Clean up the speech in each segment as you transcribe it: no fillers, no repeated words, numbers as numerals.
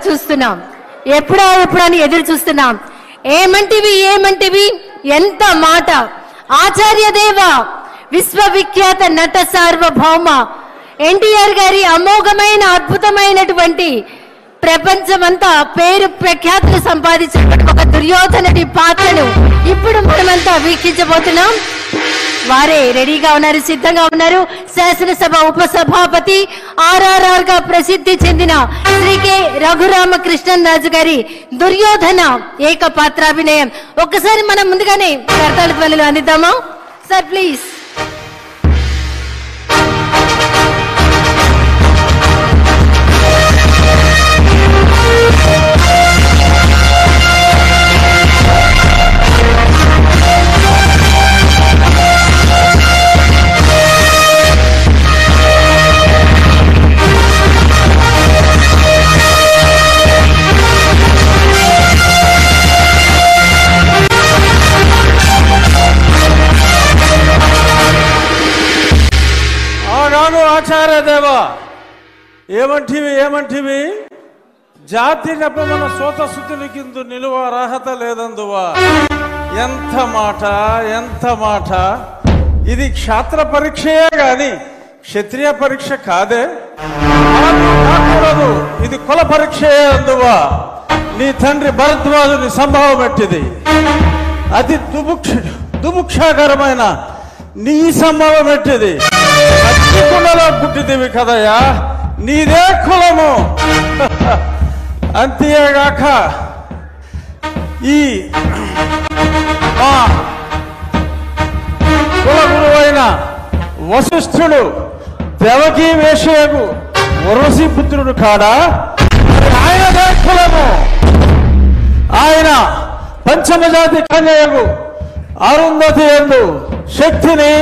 చూస్తున్నాం. ఎప్పుడా అని ఎదురు చూస్తున్నాం. ఏమంటివి ఎంత మాట. ఆచార్య దేవ విశ్వవిఖ్యాత నట సార్వభౌమ ఎన్టీఆర్ గారి అమోఘమైన అద్భుతమైనటువంటి ప్రపంచమంతా పేరు ప్రఖ్యాతులు సంపాదించిన ఒక దుర్యోధనుడి పాత్రను ఇప్పుడు మనమంతా వీక్షించబోతున్నాం. వారే రెడీగా ఉన్నారు, సిద్ధంగా ఉన్నారు. శాసనసభ ఉపసభాపతి RRR గా ప్రసిద్ధి చెందిన శ్రీ కె రఘురామకృష్ణరాజు గారి దుర్యోధన ఏకపాత్రాభినయం. ఒక్కసారి మనం ముందుగానే కర్తాళ ధ్వనులు అందిద్దామా సార్, ప్లీజ్. ఆచార్య దేవ ఏమంటివి జాతి నెపమన సోత శుద్ధునికిందు నిలువ అర్హత లేదందువా. ఎంత మాట. ఇది క్షాత్ర పరీక్షయే గాని క్షత్రియ పరీక్ష కాదే. కాకూడదు, ఇది కుల పరీక్షయే అందువా. నీ తండ్రి భరద్వాజుని సంభవం ఎట్టిది. అతి దుభుక్షాకరమైన నీ సంభవం ఎట్టిది. కుండలో పుట్టిదివి కదయ్యా, నీదే కులము. అంతేగాక ఈ కుల గురువైన వశిష్ఠుడు దేవకీ వేషయకు ఉర్వశీ పుత్రుడు కాడా, ఆయనదే కులము. ఆయన పంచమజాతి కన్యకు అరుంధతి యందు శక్తిని,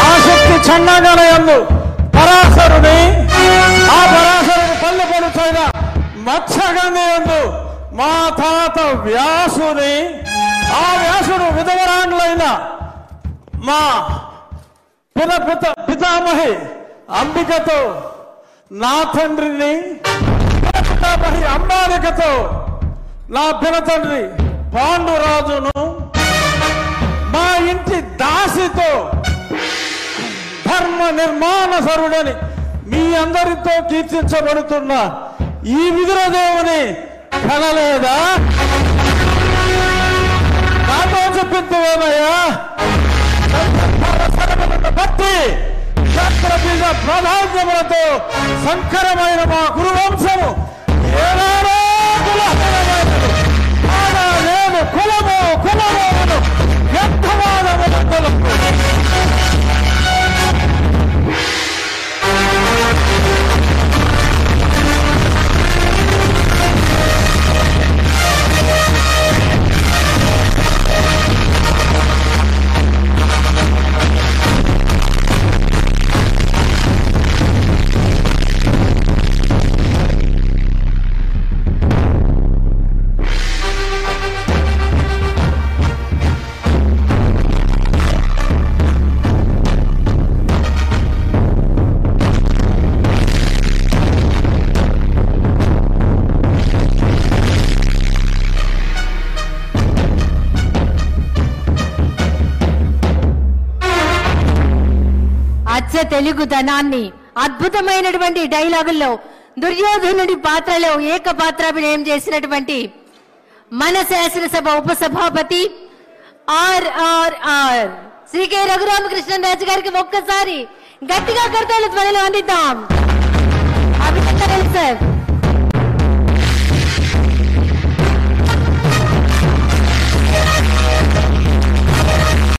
ఆ శక్తి చండాగణ యందు పరాశరుని, ఆ పరాశరుని పల్లె పడుచైన మత్స్యగంధి యందు మా తాత వ్యాసుని, ఆ వ్యాసుడు విధవరాండ్లైన మా పితామహి అంబికతో, నా తండ్రిని పితామహి అంబాలికతో, నా పినతండ్రి పాండురాజును, మా ఇంటి దాసితో ధర్మ నిర్మాణ సరుడని మీ అందరితో కీర్తించబడుతున్న ఈ విదురదేవుని కనలేదా? నాతో చెప్పిందేమయ్యా. భక్తి శాస్త్ర బీజ ప్రాధాన్యములతో సంకరమైన మా గురువంశము ఏనాడో నేను కులము వ్యర్థవాదములకు తెలుగుదనాన్ని అద్భుతమైనటువంటి డైలాగుల్లో దుర్యోధనుడి పాత్రలో ఏకపాత్రాభినయం చేసినటువంటి మన శాసనసభ ఉపసభాపతి RRR శ్రీ కె రఘురామకృష్ణరాజు గారికి ఒక్కసారి గట్టిగా కర్తాళ ధ్వనులు అందిద్దాం. అభినందనలు సార్.